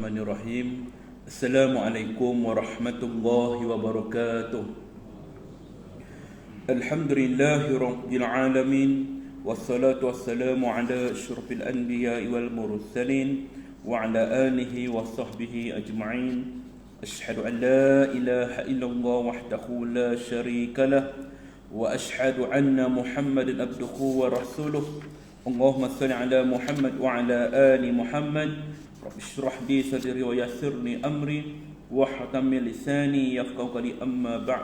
Bismillahirrahmanirrahim. Assalamualaikum warahmatullahi wabarakatuh. Alhamdulillahirabbil alamin wassalatu wassalamu ala asyrafil anbiya'i wal mursalin wa ala alihi washabbihi ajma'in. Asyhadu an la ilaha illallah wahdahu la syarika lah wa asyhadu anna Muhammadan abduhu wa rasuluh. Allahumma shalli ala Muhammad wa ala ali Muhammad. Rabbi shrah li sadri wa yassirni amri wahlul lisani yafqahu qawli, amma ba'd.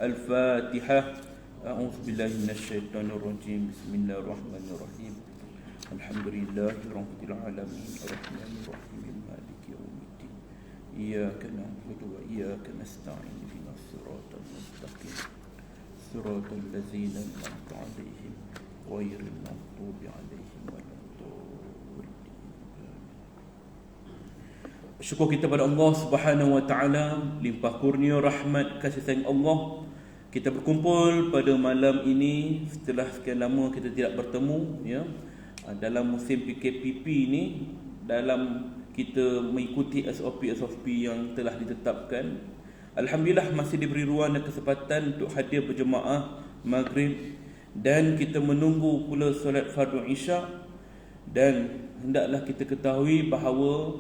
Al-Fatihah. A'udzu billahi minasyaitonir rajim. Bismillahirrahmanirrahim. Alhamdulillahirabbil alamin arrahmanir rahim maliki yaumiddin. Iyyaka na'budu wa iyyaka nasta'in ihdinas siratal mustaqim. Siratal ladzina an'amta 'alaihim ghairil maghdubi 'alaihim waladdallin. Syukur kita pada Allah Subhanahu wa taala, limpah kurnia rahmat kasih sayang Allah. Kita berkumpul pada malam ini setelah sekian lama kita tidak bertemu, ya. Dalam musim PKPP ini, dalam kita mengikuti SOP yang telah ditetapkan. Alhamdulillah masih diberi ruang dan kesempatan untuk hadir berjemaah maghrib, dan kita menunggu pula solat fardu isyak. Dan hendaklah kita ketahui bahawa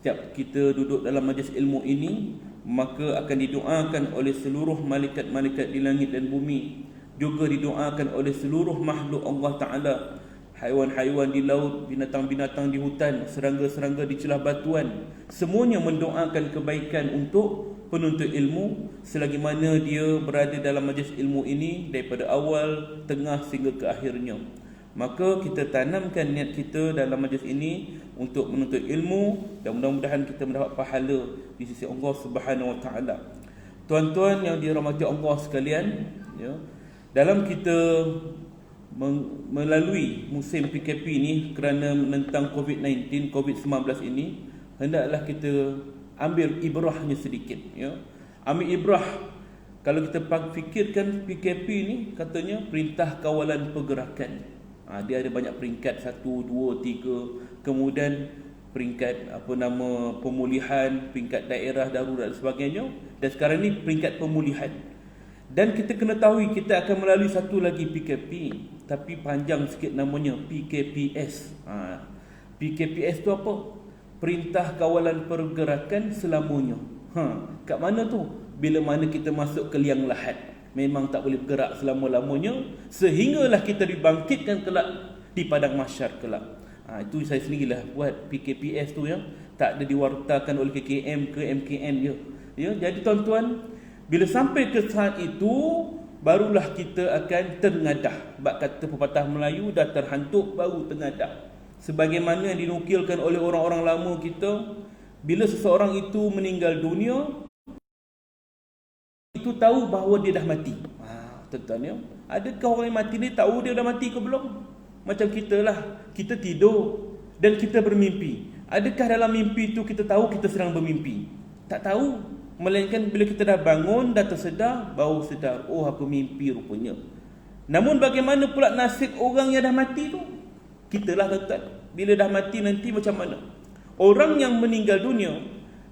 setiap kita duduk dalam majlis ilmu ini, maka akan didoakan oleh seluruh malaikat-malaikat di langit dan bumi, juga didoakan oleh seluruh makhluk Allah Ta'ala, haiwan-haiwan di laut, binatang-binatang di hutan, serangga-serangga di celah batuan. Semuanya mendoakan kebaikan untuk penuntut ilmu selagi mana dia berada dalam majlis ilmu ini daripada awal, tengah sehingga ke akhirnya. Maka kita tanamkan niat kita dalam majlis ini untuk menuntut ilmu, dan mudah-mudahan kita mendapat pahala di sisi Allah Subhanahu wa taala. Tuan-tuan yang dirahmati Allah sekalian, ya, dalam kita melalui musim PKP ini kerana menentang COVID-19 ini, hendaklah kita ambil ibrahnya sedikit, ya. Ambil ibrah. Kalau kita fikirkan PKP ini, katanya perintah kawalan pergerakan. Dia ada banyak peringkat, 1, 2, 3. Kemudian peringkat pemulihan, peringkat daerah darurat dan sebagainya. Dan sekarang ni peringkat pemulihan. Dan kita kena tahu kita akan melalui satu lagi PKP, tapi panjang sikit namanya, PKPS. PKPS tu apa? Perintah kawalan pergerakan selamanya. Kat mana tu? Bila mana kita masuk ke liang lahat, memang tak boleh bergerak selama-lamanya, sehinggalah kita dibangkitkan kelak di padang mahsyar kelak. Itu saya sendirilah buat PKPS tu, ya. Tak ada diwartakan oleh KKM ke MKN je, ya. Jadi tuan-tuan, bila sampai ke saat itu, barulah kita akan terngadah. Bab kata pepatah Melayu, dah terhantuk baru terngadah. Sebagaimana yang dinukilkan oleh orang-orang lama kita, bila seseorang itu meninggal dunia, itu tahu bahawa dia dah mati. Tuan-tuan, ya. Adakah orang yang mati ni tahu dia dah mati ke belum? Macam kita lah, kita tidur dan kita bermimpi. Adakah dalam mimpi itu kita tahu kita sedang bermimpi? Tak tahu. Melainkan bila kita dah bangun, dah tersedar, baru sedar, oh aku mimpi rupanya. Namun bagaimana pula nasib orang yang dah mati tu? Kita lah, tuan-tuan. Bila dah mati nanti macam mana? Orang yang meninggal dunia,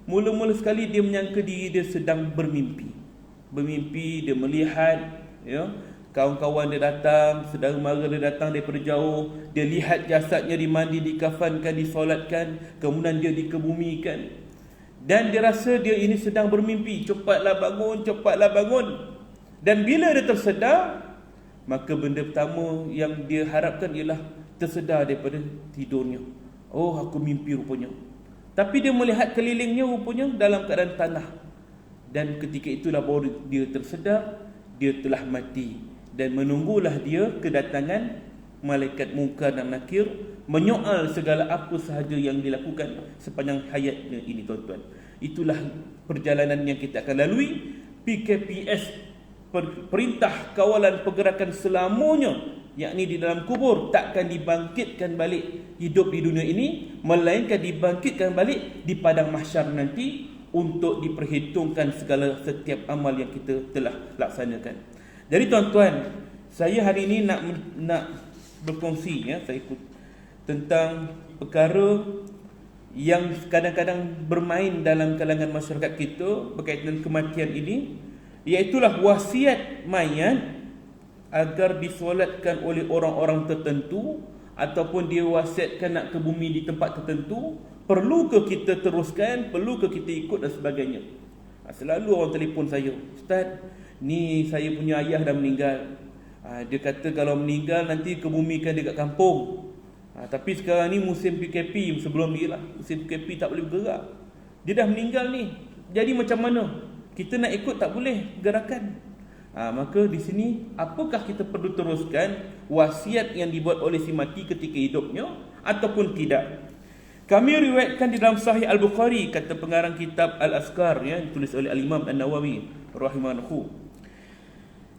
mula-mula sekali dia menyangka diri dia sedang bermimpi. Bermimpi, dia melihat, ya, kawan-kawan dia datang, saudara mara dia datang daripada jauh, dia lihat jasadnya dimandi, dikafankan, disolatkan, kemudian dia dikebumikan, dan dia rasa dia ini sedang bermimpi. Cepatlah bangun. Dan bila dia tersedar, maka benda pertama yang dia harapkan ialah tersedar daripada tidurnya. Oh, aku mimpi rupanya. Tapi dia melihat kelilingnya rupanya dalam keadaan tanah. Dan ketika itulah baru dia tersedar, dia telah mati. Dan menunggulah dia kedatangan malaikat Munkar dan Nakir, menyoal segala apa sahaja yang dilakukan sepanjang hayatnya ini, tuan-tuan. Itulah perjalanan yang kita akan lalui. PKPS, perintah kawalan pergerakan selamanya, yakni di dalam kubur, takkan dibangkitkan balik hidup di dunia ini, melainkan dibangkitkan balik di padang mahsyar nanti, untuk diperhitungkan segala setiap amal yang kita telah laksanakan. Jadi tuan-tuan, saya hari ini nak berkongsi, ya, saya ikut tentang perkara yang kadang-kadang bermain dalam kalangan masyarakat kita berkaitan dengan kematian ini, iaitulah wasiat mayat agar disolatkan oleh orang-orang tertentu ataupun dia wasiatkan nak ke bumi di tempat tertentu. Perlu ke kita teruskan, perlu ke kita ikut dan sebagainya. Selalu orang telefon saya, "Ustaz, ni saya punya ayah dah meninggal. Dia kata kalau meninggal nanti kebumikan dekat kampung. Tapi sekarang ni musim PKP, sebelum ni lah musim PKP, tak boleh bergerak. Dia dah meninggal ni. Jadi macam mana? Kita nak ikut tak boleh gerakan." Maka di sini apakah kita perlu teruskan wasiat yang dibuat oleh si mati ketika hidupnya ataupun tidak? Kami riwayatkan di dalam Sahih Al-Bukhari, kata pengarang kitab Al-Azkar, ditulis oleh Al-Imam An-Nawawi rahimahu.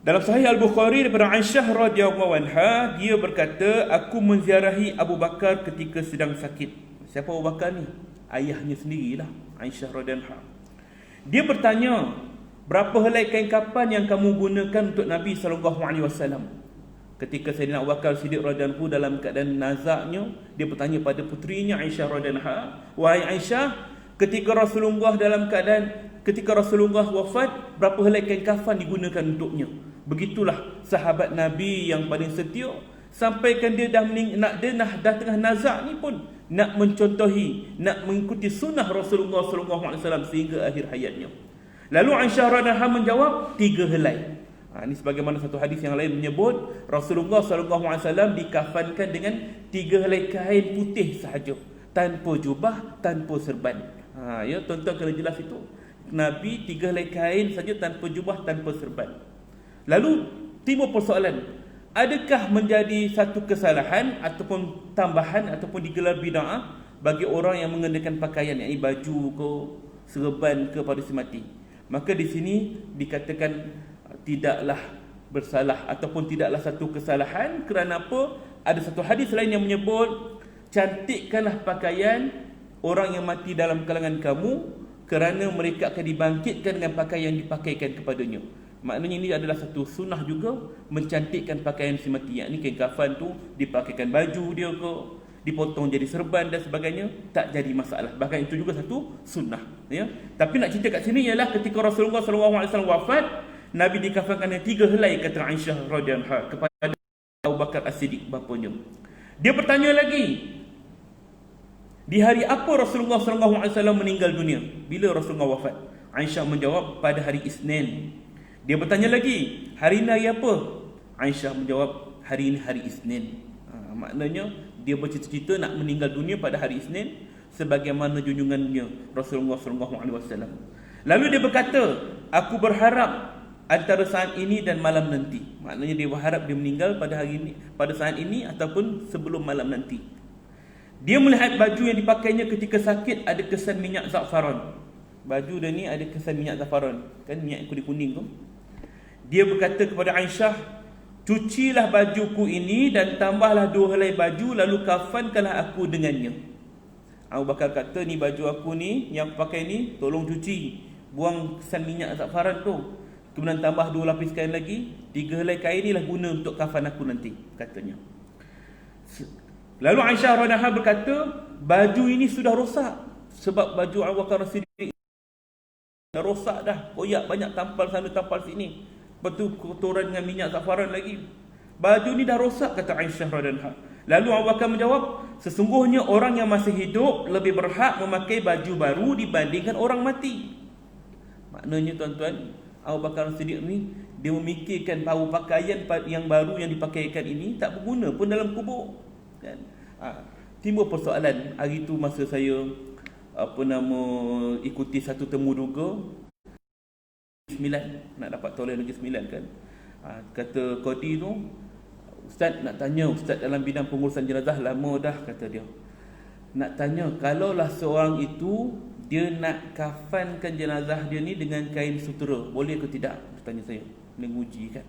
Dalam Sahih Al-Bukhari daripada Aisyah radhiyallahu anha, dia berkata, "Aku menziarahi Abu Bakar ketika sedang sakit." Siapa Abu Bakar ni? Ayahnya sendirilah, Aisyah radhiyallahu anha. Dia bertanya, "Berapa helai kain kafan yang kamu gunakan untuk Nabi sallallahu alaihi wasallam?" Ketika Sayyidina Abu Bakar Siddiq radhiyallahu dalam keadaan nazaknya, dia bertanya pada putrinya Aisyah radhiyallahu anha, "Wahai Aisyah, ketika Rasulullah wafat, berapa helai kain kafan digunakan untuknya?" Begitulah sahabat Nabi yang paling setia, sampaikan dia dah dah tengah nazak ni pun nak mencontohi, nak mengikuti sunnah Rasulullah sallallahu alaihi wasallam sehingga akhir hayatnya. Lalu Aisyah radhiyallahu anha menjawab, 3 helai. Ini sebagaimana satu hadis yang lain menyebut Rasulullah sallallahu alaihi wasallam dikafankan dengan 3 helai kain putih sahaja, tanpa jubah, tanpa serban. Tuan-tuan kena jelas itu. Nabi 3 helai kain saja, tanpa jubah, tanpa serban. Lalu timbul persoalan, adakah menjadi satu kesalahan ataupun tambahan ataupun digelar bid'ah bagi orang yang mengenakan pakaian, yakni baju ke serban ke pada si mati? Maka di sini dikatakan tidaklah bersalah ataupun tidaklah satu kesalahan. Kerana apa? Ada satu hadis lain yang menyebut, "Cantikkanlah pakaian orang yang mati dalam kalangan kamu, kerana mereka akan dibangkitkan dengan pakaian yang dipakaikan kepadanya." Maknanya ini adalah satu sunnah juga, mencantikkan pakaian si mati. Yakni kain kafan tu dipakaikan baju dia ke, dipotong jadi serban dan sebagainya, tak jadi masalah. Bahkan itu juga satu sunnah, ya. Tapi nak cerita kat sini ialah ketika Rasulullah SAW wafat, Nabi dikafankan dengan 3 helai, kata Aisyah radhiyallahu anha kepada Abu Bakar As-Siddiq, bapanya. Dia bertanya lagi, di hari apa Rasulullah SAW meninggal dunia? Bila Rasulullah wafat? Aisyah menjawab, pada hari Isnin. Dia bertanya lagi, hari ini hari apa? Aisyah menjawab, hari ini hari Isnin. Maknanya dia bercita-cita nak meninggal dunia pada hari Isnin, sebagaimana junjungannya Rasulullah SAW. Lalu dia berkata, "Aku berharap antara saat ini dan malam nanti." Maknanya dia berharap dia meninggal pada hari ini, pada saat ini ataupun sebelum malam nanti. Dia melihat baju yang dipakainya ketika sakit ada kesan minyak zafaran. Baju dia ni ada kesan minyak zafaran, kan minyak kuning-kuning tu. Dia berkata kepada Aisyah, "Cucilah bajuku ini dan tambahlah 2 helai baju, lalu kafankanlah aku dengannya." Abu Bakar kata, "Ni baju aku ni yang aku pakai ni, tolong cuci, buang kesan minyak zafaran tu. Kemudian tambah 2 lapis kain lagi, 3 helai kain ni lah guna untuk kafan aku nanti," katanya. Lalu Aisyah radhiyallahu anha berkata, "Baju ini sudah rosak." Sebab baju Abu Bakar As-Siddiq dah rosak dah, koyak banyak, tampal sana tampal sini. Lepas tu kotoran dengan minyak zafaran lagi. Baju ni dah rosak, kata Aisyah radhiyallahu anha. Lalu Abu Bakar menjawab, "Sesungguhnya orang yang masih hidup lebih berhak memakai baju baru dibandingkan orang mati." Maknanya tuan-tuan, Abu Bakar Siddiq ni dia memikirkan bahawa pakaian yang baru yang dipakaikan ini tak berguna pun dalam kubur, kan? Timbul persoalan hari tu masa saya ikuti satu temu duga 9, nak dapat toleh lagi 9 kan. Kata Qadi tu, "Ustaz nak tanya, Ustaz dalam bidang pengurusan jenazah lama dah," kata dia. "Nak tanya, kalaulah seorang itu dia nak kafankan jenazah dia ni dengan kain sutera, boleh ke tidak?" Tanya saya. Dia nguji kan.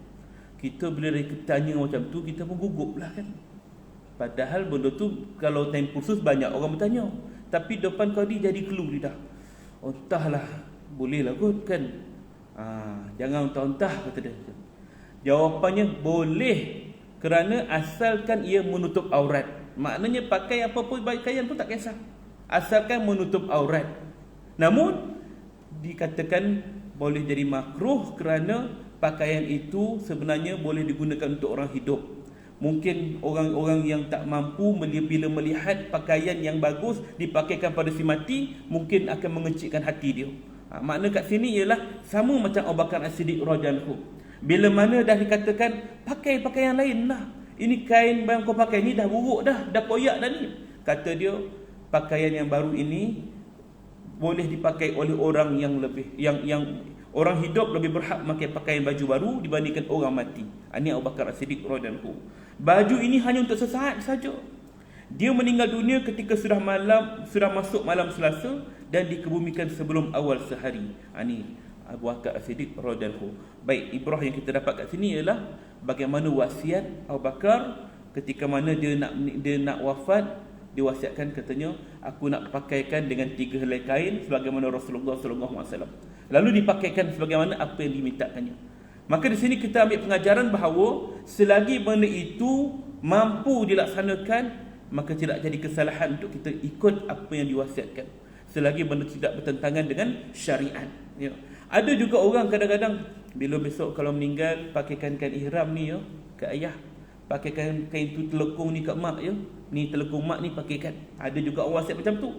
Kita bila tanya macam tu, kita pun gugup lah kan. Padahal benda tu kalau time khusus banyak orang bertanya, tapi depan Qadi jadi clue dia dah. "Oh, entahlah, boleh lah kot kan." Jangan entah-entah, kata dia. Jawapannya boleh, kerana asalkan ia menutup aurat. Maknanya pakai apa pun pakaian pun tak kisah. asalkan menutup aurat. Namun dikatakan boleh jadi makruh kerana pakaian itu sebenarnya boleh digunakan untuk orang hidup. Mungkin orang-orang yang tak mampu bila melihat pakaian yang bagus dipakaikan pada si mati, mungkin akan mengecikkan hati dia. Makna kat sini ialah sama macam Abu Bakar As-Siddiq radhiyallahu. Bila mana dah dikatakan pakai pakaian lain lah, ini kain yang kau pakai ni dah buruk dah koyak dah ni, kata dia pakaian yang baru ini boleh dipakai oleh orang yang lebih yang orang hidup lebih berhak memakai pakaian baju baru dibandingkan orang mati. Ini Abu Bakar As-Siddiq radhiyallahu. Baju ini hanya untuk sesaat saja. Dia meninggal dunia ketika sudah masuk malam Selasa dan dikebumikan sebelum awal sehari. Ini Abu Bakar As-Siddiq radhiyallahu. Baik, ibrah yang kita dapat kat sini ialah bagaimana wasiat Abu Bakar ketika mana dia nak wafat. Dia wasiatkan, katanya, aku nak pakaikan dengan 3 helai kain sebagaimana Rasulullah SAW. Lalu dipakaikan sebagaimana apa yang dimintakannya. Maka di sini kita ambil pengajaran bahawa selagi benda itu mampu dilaksanakan, maka tidak jadi kesalahan untuk kita ikut apa yang diwasiatkan, selagi benda tidak bertentangan dengan syariat. Ya. Ada juga orang kadang-kadang bila besok kalau meninggal, pakaikan kain ihram ni ya ke ayah, pakaikan kain tu telekung ni kat mak ya, ni telekung mak ni pakaikan. Ada juga orang wasiat macam tu.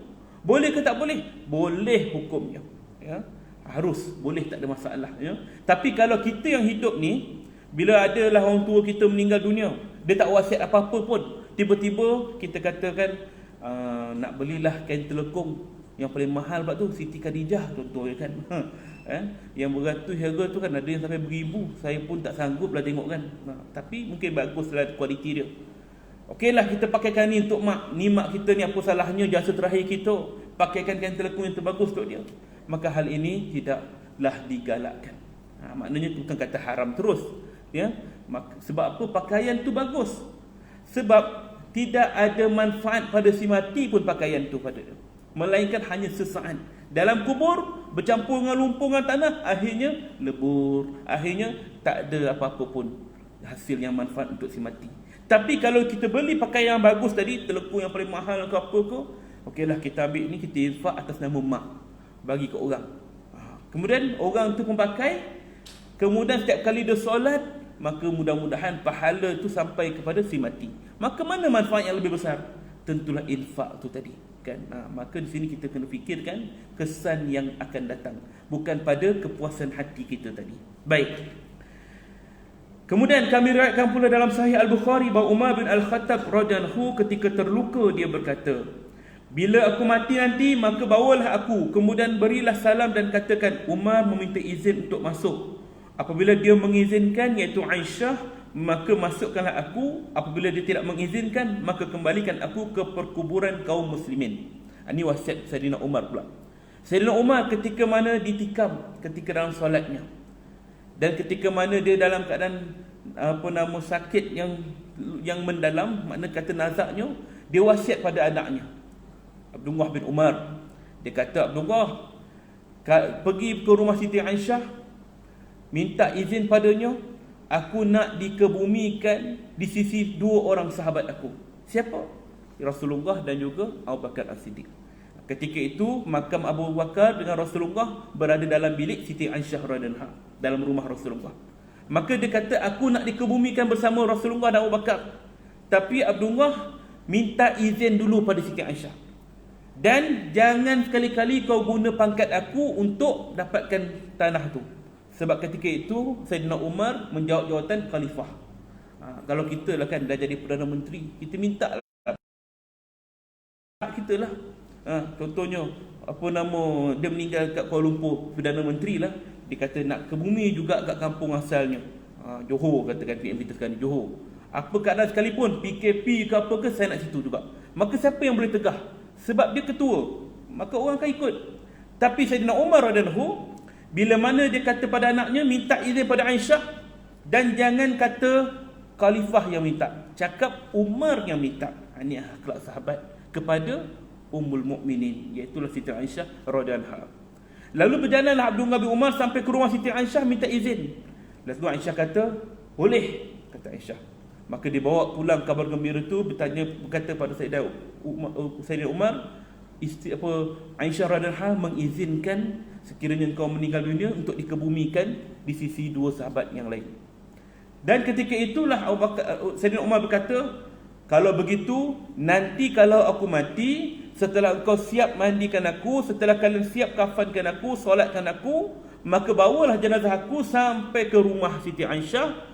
Boleh ke tak boleh? Boleh hukumnya. Ya. Harus, boleh, tak ada masalah ya. Tapi kalau kita yang hidup ni, bila adalah orang tua kita meninggal dunia, dia tak wasiat apa-apa pun, tiba-tiba kita katakan nak belilah kain telekung yang paling mahal pula tu, Siti Khadijah contoh kan. Yang beratus harga tu kan ada yang sampai beribu. Saya pun tak sanggup lah tengok kan. Tapi mungkin baguslah kualiti dia. Okeylah kita pakaikan ni untuk mak. Ni mak kita ni, apa salahnya jasa terakhir kita, pakaikan kain telekung yang terbagus untuk dia. Maka hal ini tidaklah digalakkan. Maknanya bukan kata haram terus ya. Sebab apa? Pakaian tu bagus. Sebab tidak ada manfaat pada si mati pun pakaian tu pada dia, melainkan hanya sesaat. Dalam kubur bercampur dengan lumpur dengan tanah, akhirnya lebur, akhirnya tak ada apa-apa pun hasil yang manfaat untuk si mati. Tapi kalau kita beli pakaian yang bagus tadi, telekung yang paling mahal ke apa ke, okeylah kita ambil ni, kita infak atas nama mak, bagi ke orang. Kemudian orang tu pun pakai, kemudian setiap kali dia solat, maka mudah-mudahan pahala tu sampai kepada si mati. Maka mana manfaat yang lebih besar? Tentulah infak tu tadi kan. Maka di sini kita kena fikirkan kesan yang akan datang, bukan pada kepuasan hati kita tadi. Baik. Kemudian kami riwayatkan pula dalam Sahih Al-Bukhari bahawa Umar bin Al-Khattab radhiyallahu ketika terluka dia berkata, bila aku mati nanti, maka bawalah aku, kemudian berilah salam dan katakan, Umar meminta izin untuk masuk. Apabila dia mengizinkan, iaitu Aisyah, maka masukkanlah aku. Apabila dia tidak mengizinkan, maka kembalikan aku ke perkuburan kaum muslimin. Ini wasiat Sayyidina Umar pula. Sayyidina Umar ketika mana ditikam ketika dalam solatnya, dan ketika mana dia dalam keadaan sakit yang mendalam, makna kata nazaknya, dia wasiat pada anaknya Abdullah bin Umar. Dia kata, Abdullah, pergi ke rumah Siti Aisyah, minta izin padanya, aku nak dikebumikan di sisi 2 orang sahabat aku. Siapa? Rasulullah dan juga Abu Bakar As-Siddiq. Ketika itu makam Abu Bakar dengan Rasulullah berada dalam bilik Siti Aisyah radhiyallahu, dalam rumah Rasulullah. Maka dia kata, aku nak dikebumikan bersama Rasulullah dan Abu Bakar, tapi Abdullah minta izin dulu pada Siti Aisyah, dan jangan sekali-kali kau guna pangkat aku untuk dapatkan tanah tu. Sebab ketika itu Sayyidina Umar menjawab jawatan khalifah. Kalau kita lah kan dah jadi Perdana Menteri, kita minta lah kita lah. Contohnya dia meninggal kat Kuala Lumpur, Perdana Menteri lah, dia kata nak ke bumi juga kat kampung asalnya, Johor, katakan PM kita sekarang ni Johor. Apa keadaan sekalipun, PKP ke apa ke, saya nak situ juga. Maka siapa yang boleh tegah? Sebab dia ketua, maka orang akan ikut. Tapi Sayyidina Umar radhiyallahu, bila mana dia kata pada anaknya, minta izin pada Aisyah, dan jangan kata khalifah yang minta, cakap Umar yang minta. Ini akhlak sahabat kepada Ummul Mukminin, iaitu Siti Aisyah radhiyallahu. Lalu berjalanlah Abdullah bin Umar sampai ke rumah Siti Aisyah minta izin. Lalu Aisyah kata, boleh, kata Aisyah. Maka dia bawa pulang kabar gembira itu, berkata pada Sayyidina Umar, Aisyah radhiyallahu anha mengizinkan sekiranya engkau meninggal dunia untuk dikebumikan di sisi dua sahabat yang lain. Dan ketika itulah Sayyidina Umar berkata, kalau begitu nanti kalau aku mati, setelah engkau siap mandikan aku, setelah kalian siap kafankan aku, solatkan aku, maka bawalah jenazah aku sampai ke rumah Siti Aisyah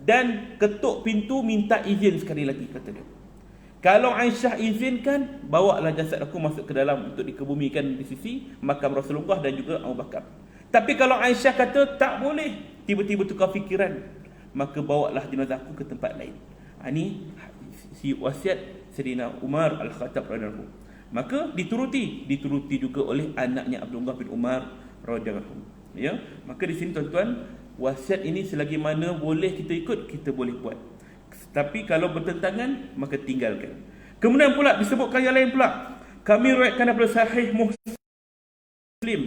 dan ketuk pintu minta izin sekali lagi, kata dia. Kalau Aisyah izinkan, bawalah jasad aku masuk ke dalam untuk dikebumikan di sisi makam Rasulullah dan juga Abu Bakar. Tapi kalau Aisyah kata tak boleh, tiba-tiba tukar fikiran, maka bawalah jenazah aku ke tempat lain. Ini si wasiat Sayyidina Umar Al-Khattab radhiyallahu anhu. Maka dituruti juga oleh anaknya Abdullah bin Umar radhiyallahu anhu. Ya, maka di sini tuan-tuan, wasiat ini selagi mana boleh kita ikut, kita boleh buat. Tapi kalau bertentangan, maka tinggalkan. Kemudian pula disebutkan yang lain pula. Kami riwayatkan daripada Sahih Muslim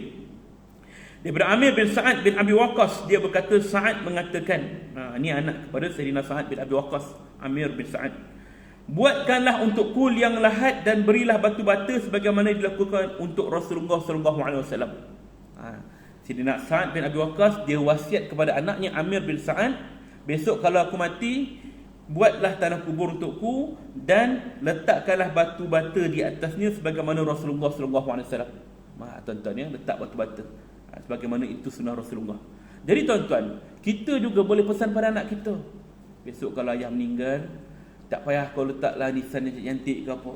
daripada Amir bin Sa'ad bin Abi Waqqas, dia berkata, Sa'ad mengatakan, ini anak kepada Sayyidina Sa'ad bin Abi Waqqas, Amir bin Sa'ad, buatkanlah untukku liang lahat dan berilah batu bata sebagaimana dilakukan untuk Rasulullah SAW. Sayyidina Sa'ad bin Abi Waqqas, dia wasiat kepada anaknya Amir bin Sa'ad, besok kalau aku mati, buatlah tanah kubur untukku dan letakkanlah batu bata di atasnya sebagaimana Rasulullah SAW. Tuan-tuan ya, letak batu bata sebagaimana itu sunnah Rasulullah. Jadi tuan-tuan, kita juga boleh pesan pada anak kita, besok kalau ayah meninggal, tak payah kau letaklah nisan yang cantik ke apa,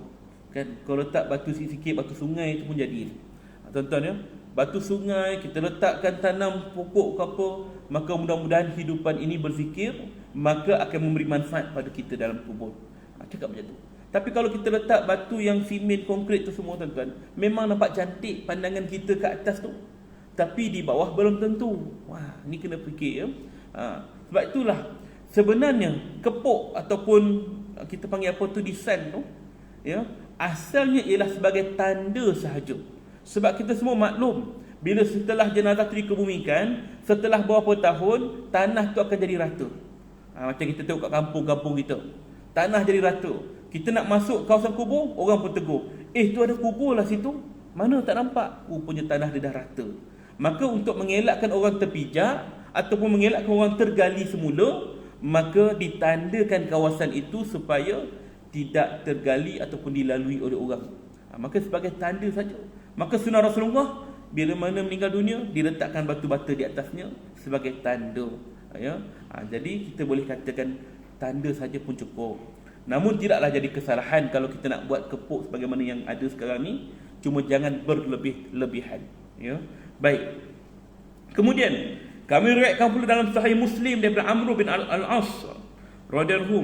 kan? Kau letak batu sikit-sikit, batu sungai itu pun jadi. Tuan-tuan ya, batu sungai, kita letakkan tanam pokok ke apa, maka mudah-mudahan hidupan ini berzikir, maka akan memberi manfaat pada kita dalam kubur. Cakap macam tu. Tapi kalau kita letak batu yang simen, konkrit tu semua tuan-tuan, memang nampak cantik pandangan kita ke atas tu, tapi di bawah belum tentu. Wah, ni kena fikir ya. Sebab itulah sebenarnya kepok ataupun kita panggil apa tu, design tu ya, asalnya ialah sebagai tanda sahaja. Sebab kita semua maklum, bila setelah jenazah tu dikebumikan, setelah beberapa tahun, tanah tu akan jadi rata. Macam kita tengok kat kampung-kampung kita, tanah jadi rata. Kita nak masuk kawasan kubur, orang pun tegur, tu ada kubur lah situ, mana tak nampak, punya tanah dia dah rata. Maka untuk mengelakkan orang terpijak ataupun mengelakkan orang tergali semula, maka ditandakan kawasan itu supaya tidak tergali ataupun dilalui oleh orang. Maka sebagai tanda saja. Maka sunnah Rasulullah, bila mana meninggal dunia, diletakkan batu bata di atasnya sebagai tanda ya. Jadi kita boleh katakan tanda saja pun cukup. Namun tidaklah jadi kesalahan kalau kita nak buat kepuk sebagaimana yang ada sekarang ni, cuma jangan berlebih-lebihan ya. Baik. Kemudian kami riwayatkan pula dalam Sahih Muslim daripada Amr bin Al-As radhiyallahu anhu,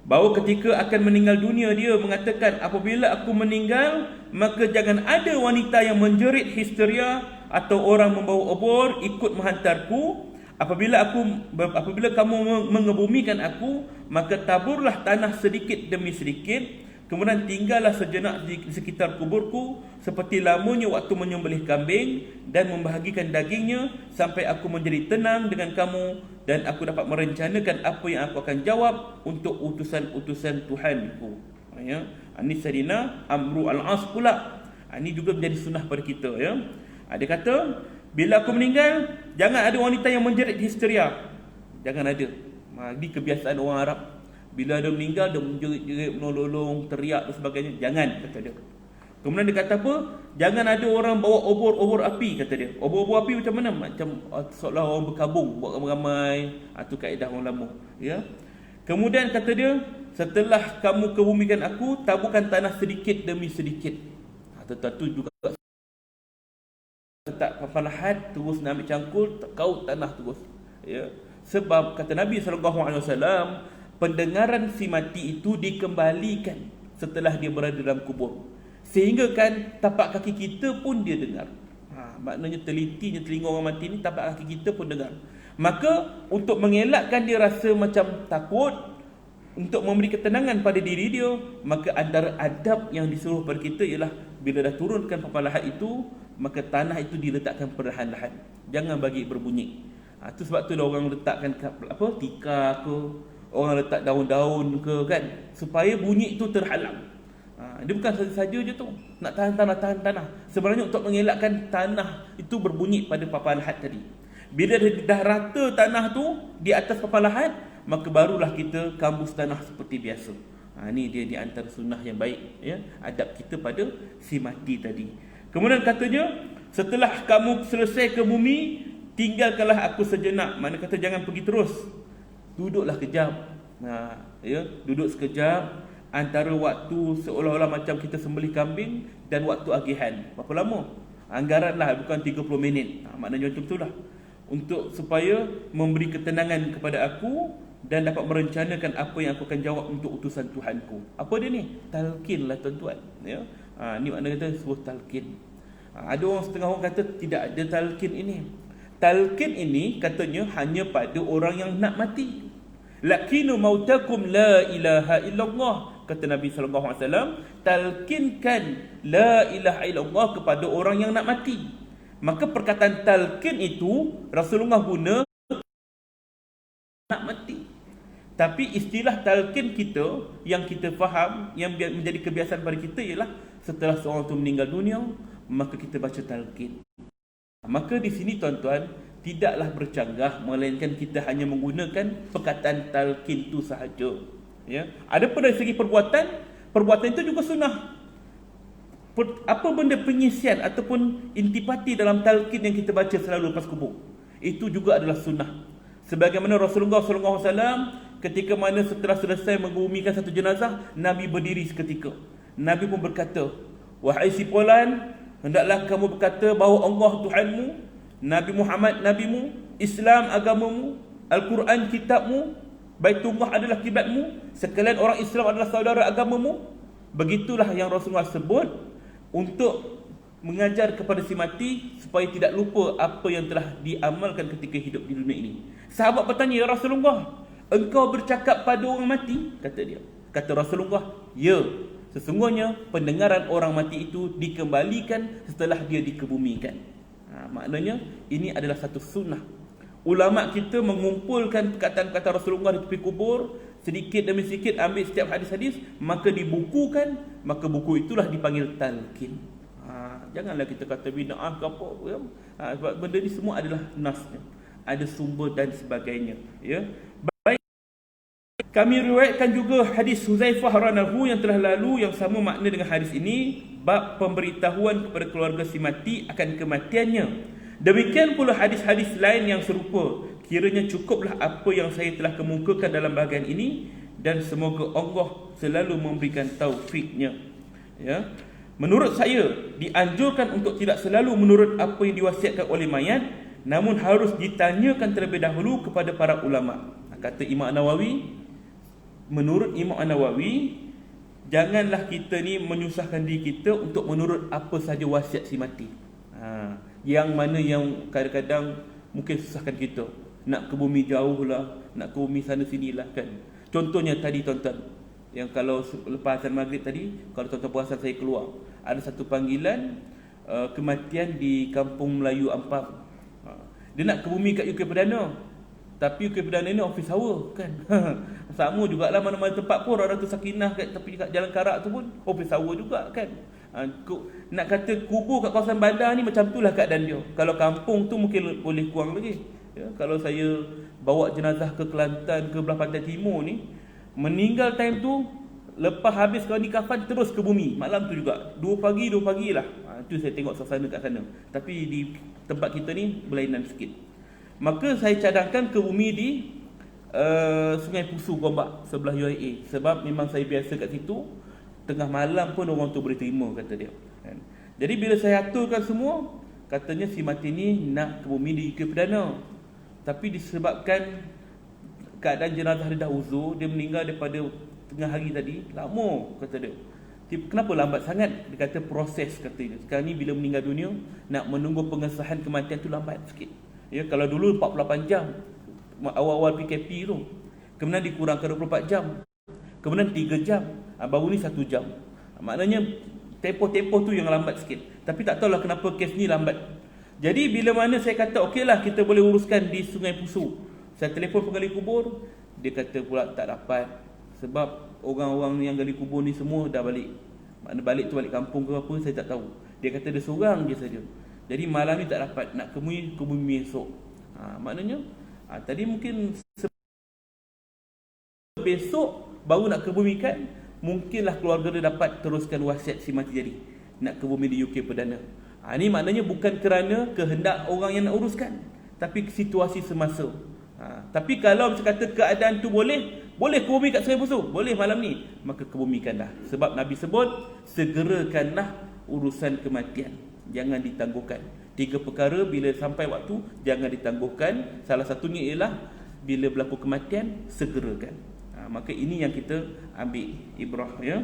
bahawa ketika akan meninggal dunia, dia mengatakan, apabila aku meninggal, maka jangan ada wanita yang menjerit histeria atau orang membawa obor ikut menghantarku. Apabila kamu mengebumikan aku, maka taburlah tanah sedikit demi sedikit, kemudian tinggallah sejenak di sekitar kuburku seperti lamanya waktu menyembelih kambing dan membahagikan dagingnya, sampai aku menjadi tenang dengan kamu dan aku dapat merencanakan apa yang aku akan jawab untuk utusan-utusan Tuhanku. Ya, ini Sayyidina Amr Al-As pula. Ini juga menjadi sunnah pada kita ya. Dia kata, bila aku meninggal, jangan ada wanita yang menjerit histeria. Jangan ada. Ini kebiasaan orang Arab. Bila ada meninggal, dia menjerit-jerit, menolong, teriak dan sebagainya. Jangan, kata dia. Kemudian dia kata apa? Jangan ada orang bawa obor-obor api, kata dia. Obor-obor api macam mana? Macam seolah orang berkabung, buat ramai-ramai. Itu kaedah orang lama ya. Kemudian kata dia, setelah kamu kebumikan aku, taburkan tanah sedikit demi sedikit. Tentu juga letak perlahan, terus nak ambil cangkul, kau tanah terus ya. Sebab kata Nabi SAW, pendengaran si mati itu dikembalikan setelah dia berada dalam kubur, sehingga kan tapak kaki kita pun dia dengar. Maknanya telitinya telinga orang mati ni, tapak kaki kita pun dengar. Maka untuk mengelakkan dia rasa macam takut, untuk memberi ketenangan pada diri dia, maka antara adab yang disuruh pada kita ialah bila dah turunkan papan lahat itu, maka tanah itu diletakkan perlahan-lahan, jangan bagi berbunyi. Itu sebab tu orang letakkan tikar ke, orang letak daun-daun ke kan, supaya bunyi itu terhalang. Dia bukan saja je tu nak tahan tanah. Sebenarnya untuk mengelakkan tanah itu berbunyi pada papan lahat tadi. Bila dah rata tanah tu di atas papan lahat, maka barulah kita kambus tanah seperti biasa. Ni dia di antara sunnah yang baik, ya, adab kita pada si mati tadi. Kemudian katanya, setelah kamu selesai ke bumi, tinggalkanlah aku sejenak. Mana kata jangan pergi terus, duduklah kejap. Ya, duduk sekejap. Antara waktu seolah-olah macam kita sembelih kambing dan waktu agihan, berapa lama? Anggaranlah bukan 30 minit. Maknanya macam itulah, untuk supaya memberi ketenangan kepada aku dan dapat merencanakan apa yang aku akan jawab untuk utusan Tuhanku. Apa dia ni? Talqin lah tuan-tuan, ya. Ni makna kata sebuah talqin. Ada orang setengah orang kata tidak ada talqin ini. Talqin ini katanya hanya pada orang yang nak mati. Lakinu mautakum la ilaha illallah, kata Nabi SAW. Talqinkan la ilaha illallah kepada orang yang nak mati. Maka perkataan talqin itu Rasulullah guna nak mati. Tapi istilah talqin kita yang kita faham, yang menjadi kebiasaan pada kita ialah setelah seorang itu meninggal dunia, maka kita baca talqin. Maka di sini tuan-tuan, tidaklah bercanggah, melainkan kita hanya menggunakan perkataan talqin itu sahaja, ya. Adapun dari segi perbuatan itu juga sunnah. Apa benda pengisian ataupun intipati dalam talqin yang kita baca selalu lepas kubur, itu juga adalah sunnah. Sebagaimana Rasulullah SAW ketika mana setelah selesai mengumikan satu jenazah, Nabi berdiri seketika. Nabi pun berkata, wahai si fulan, hendaklah kamu berkata bahawa Allah Tuhanmu, Nabi Muhammad nabimu, Islam agamamu, Al-Quran kitabmu, Baitullah adalah kiblatmu, sekalian orang Islam adalah saudara agamamu. Begitulah yang Rasulullah sebut untuk mengajar kepada si mati supaya tidak lupa apa yang telah diamalkan ketika hidup di dunia ini. Sahabat bertanya, ya Rasulullah, engkau bercakap pada orang mati? Kata dia. Kata Rasulullah, ya, sesungguhnya pendengaran orang mati itu dikembalikan setelah dia dikebumikan. Maknanya ini adalah satu sunnah. Ulama kita mengumpulkan perkataan-perkataan Rasulullah di tepi kubur, sedikit demi sedikit ambil setiap hadis-hadis, maka dibukukan, maka buku itulah dipanggil talqin. Janganlah kita kata bid'ah ke apa, ya? Sebab benda ni semua adalah nasnya, ada sumber dan sebagainya, ya. Baik, kami riwayatkan juga hadis Huzaifah radhiyallahu yang telah lalu yang sama makna dengan hadis ini, bab pemberitahuan kepada keluarga si mati akan kematiannya. Demikian pula hadis-hadis lain yang serupa. Kiranya cukuplah apa yang saya telah kemukakan dalam bahagian ini, dan semoga Allah selalu memberikan taufiknya, ya. Menurut saya, dianjurkan untuk tidak selalu menurut apa yang diwasiatkan oleh mayat, namun harus ditanyakan terlebih dahulu kepada para ulama. Kata Imam Nawawi, menurut Imam Nawawi, janganlah kita ni menyusahkan diri kita untuk menurut apa saja wasiat si mati. Yang mana yang kadang-kadang mungkin susahkan kita. Nak ke bumi jauh lah, nak ke bumi sana sini lah, kan. Contohnya tadi tuan-tuan, yang kalau lepas azan maghrib tadi, kalau tuan-tuan perasan saya keluar, ada satu panggilan kematian di Kampung Melayu Ampang. Dia nak ke bumi kat UK Perdana, tapi UK Perdana ni office hour, kan. Sama jugalah mana-mana tempat pun, orang tu Sakinah kat tepi kat Jalan Karak tu pun office hour juga, kan. Nak kata kubur kat kawasan bandar ni macam itulah keadaan dia. Kalau kampung tu mungkin boleh kurang lagi, ya. Kalau saya bawa jenazah ke Kelantan, ke belah pantai timur ni, meninggal time tu, lepas habis mandi kafan terus ke bumi malam tu juga, 2 pagi lah. Itu saya tengok suasana kat sana. Tapi di tempat kita ni berlainan sikit. Maka saya cadangkan ke bumi di Sungai Pusu Gombak sebelah UIA, sebab memang saya biasa kat situ. Tengah malam pun orang tu boleh terima, kata dia. Jadi bila saya aturkan semua, katanya si mati ni nak ke bumi di UK Perdana, tapi disebabkan keadaan jenazah dia dah uzur, dia meninggal daripada tengah hari tadi, lama, kata dia. Kenapa lambat sangat? Dia kata proses, kata dia. Sekarang ni bila meninggal dunia, nak menunggu pengesahan kematian tu lambat sikit. Ya, kalau dulu 48 jam awal-awal PKP tu, kemudian dikurangkan 24 jam, kemudian 3 jam, baru ni 1 jam. Maknanya tempoh-tempoh tu yang lambat sikit. Tapi tak tahulah kenapa kes ni lambat. Jadi bila mana saya kata okeylah kita boleh uruskan di Sungai Pusu, saya telefon penggali kubur, dia kata pula tak dapat, sebab orang-orang yang gali kubur ni semua dah balik. Maknanya balik tu balik kampung ke apa, saya tak tahu. Dia kata dia seorang je saja. Jadi malam ni tak dapat, nak ke bumi esok. Maknanya tadi mungkin besok baru nak kebumikan, mungkinlah keluarga dia dapat teruskan wasiat si mati jadi nak ke bumi di UK perdana. Ini maknanya bukan kerana kehendak orang yang nak uruskan, tapi situasi semasa. Tapi kalau macam kata keadaan tu boleh kebumi kat Sungai Busu, boleh malam ni, maka kebumikanlah. Sebab Nabi sebut, segerakanlah urusan kematian, jangan ditangguhkan. 3 perkara bila sampai waktu jangan ditangguhkan. Salah satunya ialah bila berlaku kematian, segerakan. Maka ini yang kita ambil ibrah, ya.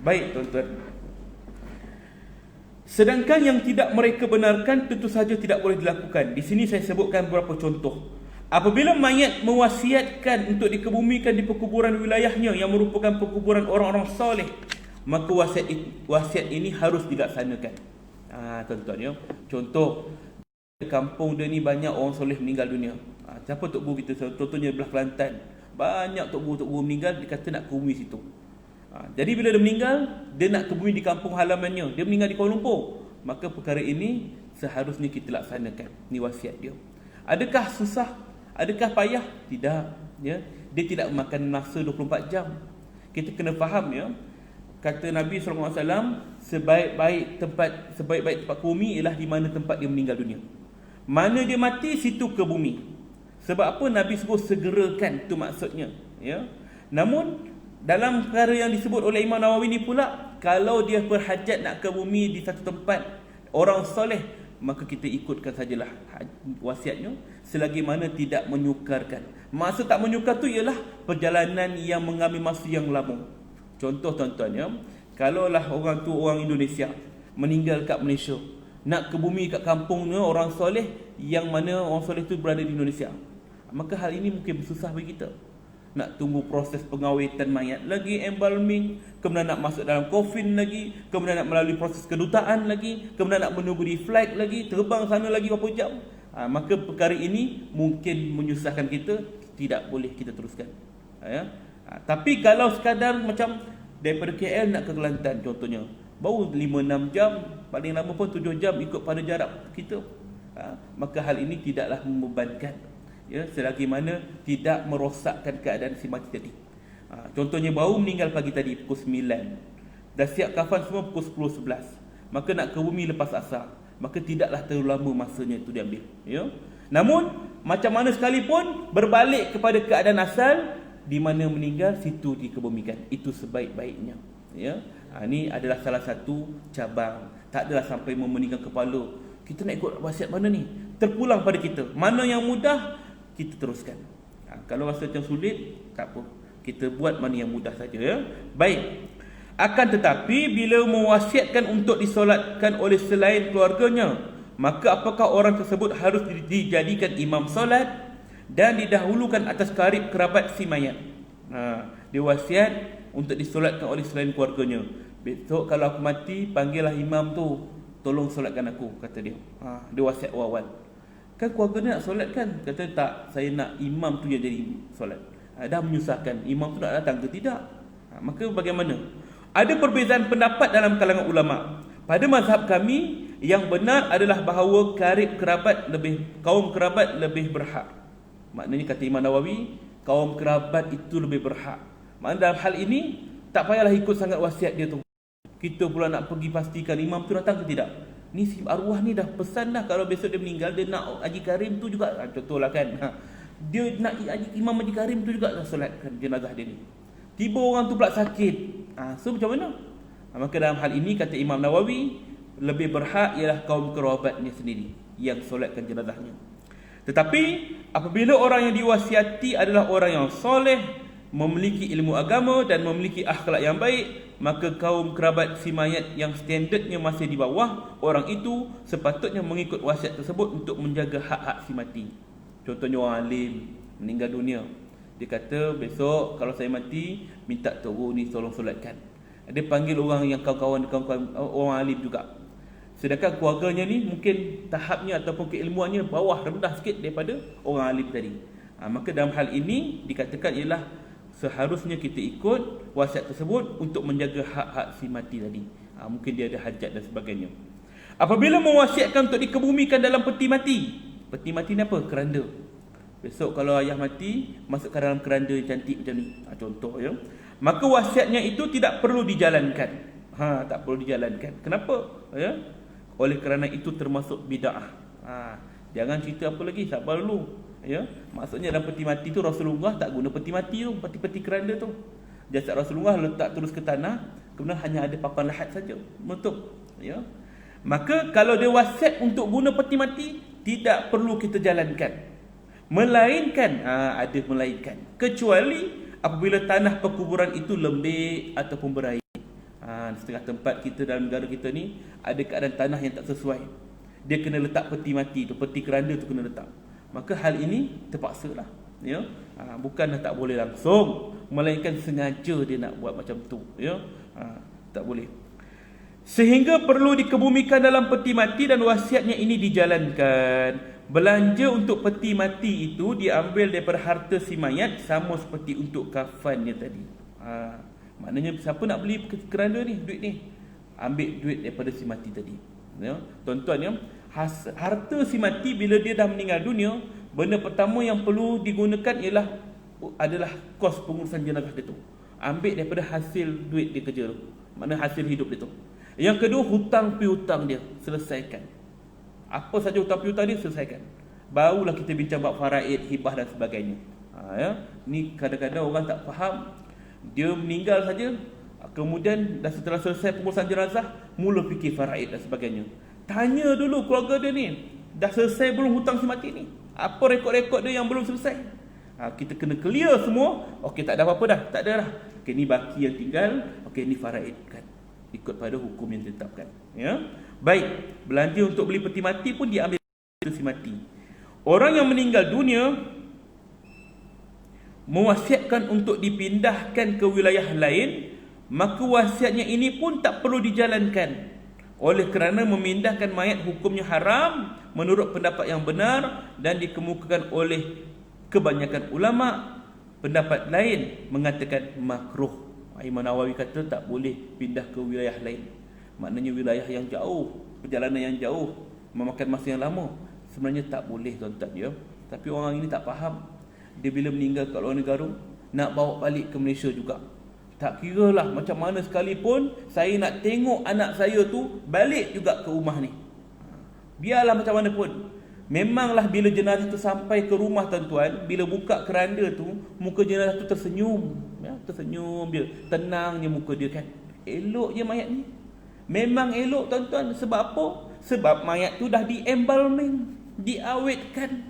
Baik tuan-tuan. Sedangkan yang tidak mereka benarkan tentu saja tidak boleh dilakukan. Di sini saya sebutkan beberapa contoh. Apabila mayat mewasiatkan untuk dikebumikan di perkuburan wilayahnya yang merupakan perkuburan orang-orang soleh, maka wasiat ini harus dilaksanakan. Tuan-tuan, ya. Contoh, kampung dia ni banyak orang soleh meninggal dunia. Siapa tok guru kita? Contohnya belah Kelantan, banyak tok guru meninggal, dia kata nak kebumi situ. Jadi bila dia meninggal, dia nak kebumi di kampung halamannya. Dia meninggal di Kuala Lumpur, maka perkara ini seharusnya kita laksanakan. Ni wasiat dia. Adakah susah? Adakah payah? Tidak, ya. Dia tidak memakan masa 24 jam. Kita kena faham, ya. Kata Nabi SAW, sebaik-baik tempat bumi ialah di mana tempat dia meninggal dunia. Mana dia mati, situ ke bumi. Sebab apa Nabi sebut segerakan, tu maksudnya, ya. Namun dalam perkara yang disebut oleh Imam Nawawi ni pula, kalau dia berhajat nak ke bumi di satu tempat orang soleh, maka kita ikutkan sajalah wasiatnya, selagi mana tidak menyukarkan. Maksud tak menyukar tu ialah perjalanan yang mengambil masa yang lama. Contoh tuan-tuan, ya, kalaulah orang tu orang Indonesia meninggal kat Malaysia, nak ke bumi kat kampungnya orang soleh, yang mana orang soleh tu berada di Indonesia, maka hal ini mungkin susah bagi kita. Nak tunggu proses pengawetan mayat lagi, embalming, kemudian nak masuk dalam coffin lagi, kemudian nak melalui proses kedutaan lagi, kemudian nak menunggu di flight lagi, terbang sana lagi berapa jam. Maka perkara ini mungkin menyusahkan kita, tidak boleh kita teruskan, ya. Tapi kalau sekadar macam daripada KL nak ke Kelantan contohnya, baru 5-6 jam, paling lama pun 7 jam ikut pada jarak kita, maka hal ini tidaklah membebankan, ya, selagi mana tidak merosakkan keadaan si mati tadi. Contohnya baru meninggal pagi tadi pukul 9, dah siap kafan semua pukul 10-11, maka nak ke bumi lepas asar, maka tidaklah terlalu lama masanya itu diambil, ya. Namun macam mana sekalipun, berbalik kepada keadaan asal, di mana meninggal situ dikebumikan. Itu sebaik-baiknya, ya. Ini adalah salah satu cabang. Tak adalah sampai memeningkan kepala, kita nak ikut wasiat mana ni, terpulang pada kita. Mana yang mudah kita teruskan. Kalau rasa macam sulit, tak apa, kita buat mana yang mudah saja, ya. Baik. Akan tetapi bila mewasiatkan untuk disolatkan oleh selain keluarganya, maka apakah orang tersebut harus dijadikan imam solat dan didahulukan atas karib kerabat si mayat? Dia wasiat untuk disolatkan oleh selain keluarganya. Besok kalau aku mati, panggillah imam tu, tolong solatkan aku, kata dia. Dia wasiat awal. Kan keluarga dia nak solat kan? Kata tak, saya nak imam tu yang jadi solat. Dah menyusahkan, imam tu nak datang ke tidak? Maka bagaimana? Ada perbezaan pendapat dalam kalangan ulama. Pada mazhab kami, yang benar adalah bahawa kaum kerabat lebih berhak. Maknanya kata Imam Nawawi, kaum kerabat itu lebih berhak. Maknanya dalam hal ini tak payahlah ikut sangat wasiat dia tu. Kita pula nak pergi pastikan imam tu datang ke tidak. Ni si arwah ni dah pesan dah, kalau besok dia meninggal, dia nak Haji Karim tu juga, contohlah kan, dia nak Imam Haji Karim tu juga solatkan jenazah dia ni. Tiba orang tu pula sakit, so macam mana? Maka dalam hal ini kata Imam Nawawi, lebih berhak ialah kaum kerabatnya sendiri yang solatkan jenazahnya. Tetapi apabila orang yang diwasiati adalah orang yang soleh, memiliki ilmu agama dan memiliki akhlak yang baik, maka kaum kerabat si mayat yang standardnya masih di bawah orang itu sepatutnya mengikut wasiat tersebut untuk menjaga hak-hak si mati. Contohnya orang alim meninggal dunia, dia kata besok kalau saya mati, minta tok guru ni tolong solatkan. Dia panggil orang yang kawan-kawan orang alim juga. Sedangkan keluarganya ni mungkin tahapnya ataupun keilmuannya bawah, rendah sikit daripada orang alim tadi. Maka dalam hal ini dikatakan ialah seharusnya kita ikut wasiat tersebut untuk menjaga hak-hak si mati tadi. Mungkin dia ada hajat dan sebagainya. Apabila mewasiatkan untuk dikebumikan dalam peti mati. Peti mati ni apa? Keranda. Besok kalau ayah mati, masukkan dalam keranda yang cantik macam ni. Contoh ya. Maka wasiatnya itu tidak perlu dijalankan. Tak perlu dijalankan. Kenapa? Ya. Oleh kerana itu termasuk bid'ah. Jangan cerita apa lagi, sabar dulu. Ya. Maksudnya dalam peti mati tu Rasulullah tak guna peti mati tu, peti keranda tu. Jasad Rasulullah letak terus ke tanah, kemudian hanya ada papan lahat saja. Menutup. Ya. Maka kalau dia wasiat untuk guna peti mati, tidak perlu kita jalankan. Melainkan kecuali apabila tanah perkuburan itu lembik ataupun berair. Setengah tempat kita dalam negara kita ni ada keadaan tanah yang tak sesuai. Dia kena letak peti mati tu, peti keranda tu kena letak. Maka hal ini terpaksalah. Ya. Bukan tak boleh langsung, melainkan sengaja dia nak buat macam tu. Ya. Tak boleh. Sehingga perlu dikebumikan dalam peti mati dan wasiatnya ini dijalankan. Belanja untuk peti mati itu diambil daripada harta si mayat, sama seperti untuk kafannya tadi. Maknanya siapa nak beli keranda ni, duit ni, ambil duit daripada si mati tadi. Ya, tuan-tuan ya, harta si mati bila dia dah meninggal dunia, benda pertama yang perlu digunakan adalah kos pengurusan jenazah dia tu. Ambil daripada hasil duit dia kerja tu, maknanya hasil hidup dia tu. Yang kedua, hutang piutang dia selesaikan. Apa saja hutang piutang dia selesaikan. Barulah kita bincang bab faraid, hibah dan sebagainya. Ya, ni kadang-kadang orang tak faham. Dia meninggal saja, kemudian dah setelah selesai pengurusan jenazah, mula fikir faraid dan sebagainya. Tanya dulu keluarga dia ni, dah selesai belum hutang si mati ni? Apa rekod-rekod dia yang belum selesai? Kita kena clear semua. Okey, tak ada apa-apa dah, tak ada dah. Okey, ni baki yang tinggal. Okey, ni faraid kan, ikut pada hukum yang ditetapkan. Ya. Baik, belanja untuk beli peti mati pun diambil si mati. Orang yang meninggal dunia mewasiatkan untuk dipindahkan ke wilayah lain, maka wasiatnya ini pun tak perlu dijalankan. Oleh kerana memindahkan mayat hukumnya haram menurut pendapat yang benar dan dikemukakan oleh kebanyakan ulama. Pendapat lain mengatakan makruh. Imam Nawawi kata tak boleh pindah ke wilayah lain. Maknanya wilayah yang jauh, perjalanan yang jauh, memakan masa yang lama. Sebenarnya tak boleh tuan-tuan ya. Tapi orang ini tak faham. Dia bila meninggal kat luar negara, nak bawa balik ke Malaysia juga. Tak kira lah macam mana sekalipun, saya nak tengok anak saya tu balik juga ke rumah ni. Biarlah macam mana pun. Memanglah bila jenazah tu sampai ke rumah tuan-tuan, bila buka keranda tu, muka jenazah tu tersenyum. Ya, tersenyum dia, tenang je muka dia kan. Elok je mayat ni. Memang elok tuan-tuan. Sebab apa? Sebab mayat tu dah di-embalming, diawetkan.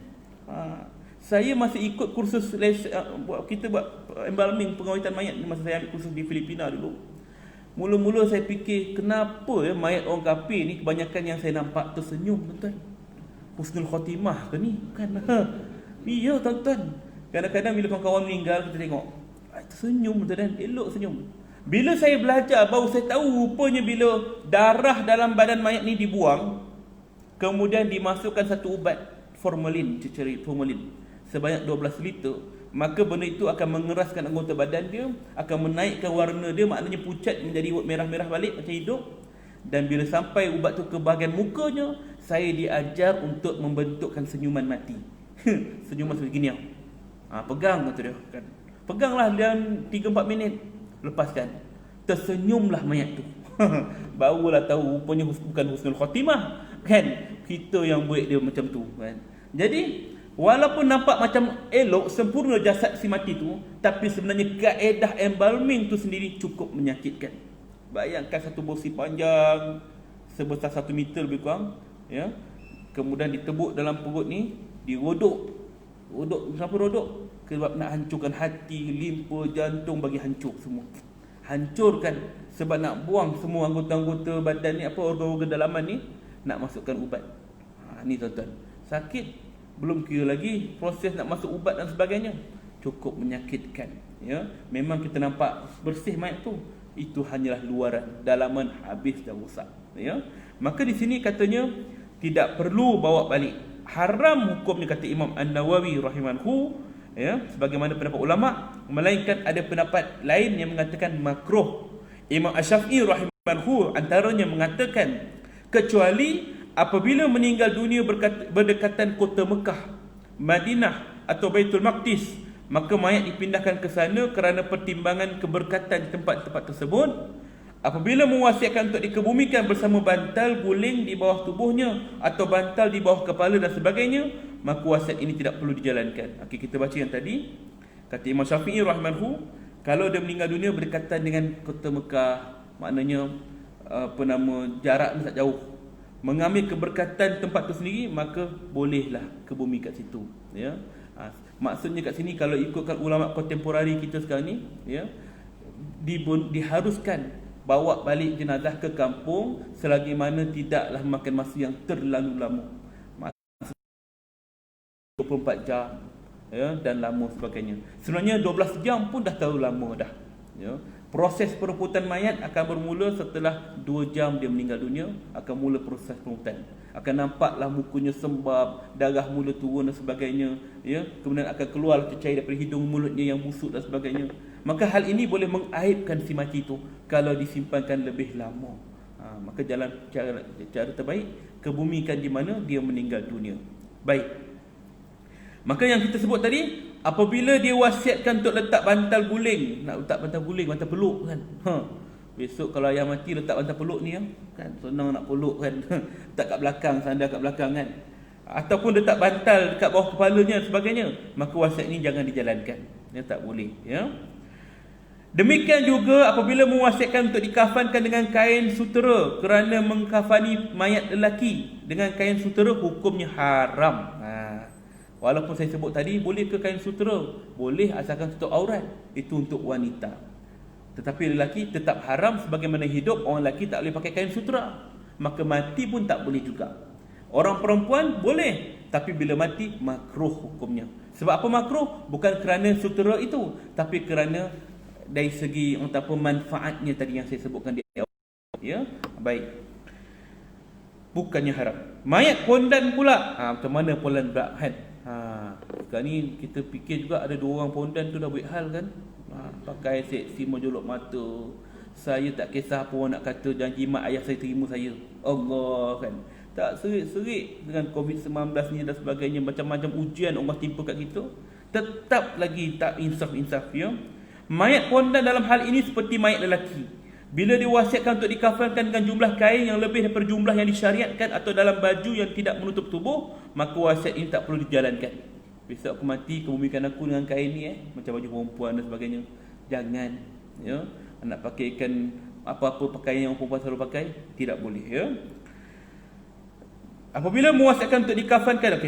Saya masih ikut kursus kita buat embalming, pengawetan mayat masa saya ambil kursus di Filipina dulu. Mula-mula saya fikir, kenapa mayat orang kafir ni kebanyakan yang saya nampak tersenyum tuan-tuan. Husnul khotimah ke ni? Kan? Iya tuan-tuan. Kadang-kadang bila kawan-kawan meninggal, kita tengok tersenyum tuan-tuan, elok senyum. Bila saya belajar, baru saya tahu rupanya bila darah dalam badan mayat ni dibuang, kemudian dimasukkan satu ubat formalin, cecair formalin sebanyak 12 liter, maka benda itu akan mengeraskan anggota badan dia, akan menaikkan warna dia, maknanya pucat menjadi merah-merah balik macam hidup. Dan bila sampai ubat tu ke bahagian mukanya, saya diajar untuk membentukkan senyuman mati. Senyuman seperti gini. Pegang kata dia kan. Peganglah dalam 3-4 minit, lepaskan. Tersenyumlah mayat tu. Barulah tahu rupanya bukan husnul khotimah kan, kita yang buat dia macam tu kan. Jadi walaupun nampak macam elok, sempurna jasad si mati tu, tapi sebenarnya kaedah embalming tu sendiri cukup menyakitkan. Bayangkan satu bosi panjang sebesar 1 meter lebih kurang, ya. Kemudian ditebuk dalam perut ni, dirodok. Rodok, kenapa rodok? Sebab nak hancurkan hati, limpa, jantung, bagi hancur semua. Hancurkan sebab nak buang semua anggota-anggota badan ni, apa organ-organ dalaman ni, nak masukkan ubat. Ni tuan-tuan, sakit. Belum kira lagi proses nak masuk ubat dan sebagainya. Cukup menyakitkan, ya. Memang kita nampak bersih mayat tu, itu hanyalah luaran, dalaman habis dah rosak, ya. Maka di sini katanya tidak perlu bawa balik. Haram hukumnya kata Imam An-Nawawi rahimahullah, ya, sebagaimana pendapat ulama, melainkan ada pendapat lain yang mengatakan makruh. Imam Asy-Syafi'i rahimahullah Manhu antaranya mengatakan, kecuali apabila meninggal dunia berdekatan kota Mekah, Madinah atau Baitul Maqdis, maka mayat dipindahkan ke sana kerana pertimbangan keberkatan tempat-tempat tersebut. Apabila mewasiatkan untuk dikebumikan bersama bantal guling di bawah tubuhnya atau bantal di bawah kepala dan sebagainya, maka wasiat ini tidak perlu dijalankan. Okey, kita baca yang tadi. Kata Imam Syafi'i rahimahullah, kalau dia meninggal dunia berdekatan dengan kota Mekah, maknanya jarak tak jauh, mengambil keberkatan tempat tu sendiri, maka bolehlah kebumi kat situ, ya. Maksudnya kat sini kalau ikutkan ulama kontemporari kita sekarang ni, ya, diharuskan bawa balik jenazah ke kampung selagi mana tidaklah makan masa yang terlalu lama, 24 jam, ya, dan lama sebagainya. Sebenarnya 12 jam pun dah terlalu lama dah, ya. Proses penumputan mayat akan bermula setelah 2 jam dia meninggal dunia, akan mula proses penumputan. Akan nampaklah mukanya sembab, darah mula turun dan sebagainya, ya. Kemudian akan keluar cecair daripada hidung mulutnya yang busuk dan sebagainya. Maka hal ini boleh mengaibkan si mati itu kalau disimpankan lebih lama. Maka cara terbaik kebumikan di mana dia meninggal dunia. Baik. Maka yang kita sebut tadi, apabila dia wasiatkan untuk letak bantal guling, nak letak bantal guling, bantal peluk kan. Besok kalau ayah mati letak bantal peluk ni kan, senang nak peluk kan. Letak kat belakang, sandar kat belakang kan. Ataupun letak bantal dekat bawah kepalanya dan sebagainya, maka wasiat ini jangan dijalankan. Ya, tak boleh, ya. Demikian juga apabila mewasiatkan untuk dikafankan dengan kain sutera kerana mengkafani mayat lelaki dengan kain sutera, hukumnya haram. Walaupun saya sebut tadi, boleh ke kain sutera? Boleh, asalkan tutup aurat. Itu untuk wanita. Tetapi lelaki tetap haram. Sebagaimana hidup, orang lelaki tak boleh pakai kain sutera, maka mati pun tak boleh juga. Orang perempuan boleh, tapi bila mati makruh hukumnya. Sebab apa makruh? Bukan kerana sutera itu, tapi kerana dari segi manfaatnya tadi yang saya sebutkan di awal, ya. Baik, bukannya haram. Mayat pondan pula, macam mana pondan pula kan? Sekarang ni kita fikir juga ada 2 orang pondan tu dah buat hal kan, pakai seksi menjolok mata, saya tak kisah apa orang nak kata, janji mak ayah saya terima saya, Allah kan. Tak serik-serik dengan COVID-19 ni dan sebagainya, macam-macam ujian Allah timpa kat kita, tetap lagi tak insaf-insaf, ya. Mayat pondan dalam hal ini seperti mayat lelaki, bila diwasiatkan untuk dikafankan dengan jumlah kain yang lebih daripada jumlah yang disyariatkan atau dalam baju yang tidak menutup tubuh, maka wasiat ini tak perlu dijalankan. Besok aku mati, kebumikan aku dengan kain ni, macam baju perempuan dan sebagainya. Jangan, ya. Nak pakaikan apa-apa pakaian yang perempuan selalu pakai, tidak boleh, ya. Apabila mewasiatkan untuk dikafankan,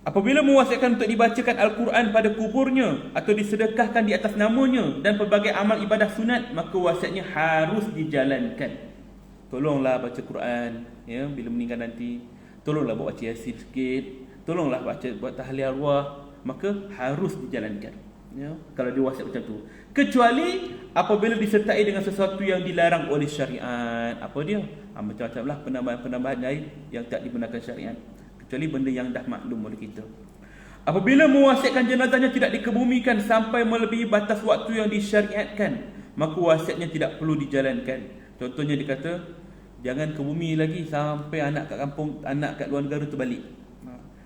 apabila mewasiatkan untuk dibacakan Al-Quran pada kuburnya atau disedekahkan di atas namanya dan pelbagai amal ibadah sunat, maka wasiatnya harus dijalankan. Tolonglah baca Quran, ya, bila meninggal nanti. Tolonglah baca Yasin sikit. Tolonglah buat tahlil arwah, maka harus dijalankan, ya, kalau dia wasiat macam tu. Kecuali apabila disertai dengan sesuatu yang dilarang oleh syariat. Apa dia? Macam-macam lah penambahan-penambahan lain yang tak digunakan syariat, kecuali benda yang dah maklum oleh kita. Apabila mewasiatkan jenazahnya tidak dikebumikan sampai melebihi batas waktu yang disyariatkan, maka wasiatnya tidak perlu dijalankan. Contohnya dia kata, jangan kebumi lagi sampai anak kat kampung, anak kat luar negara tu balik.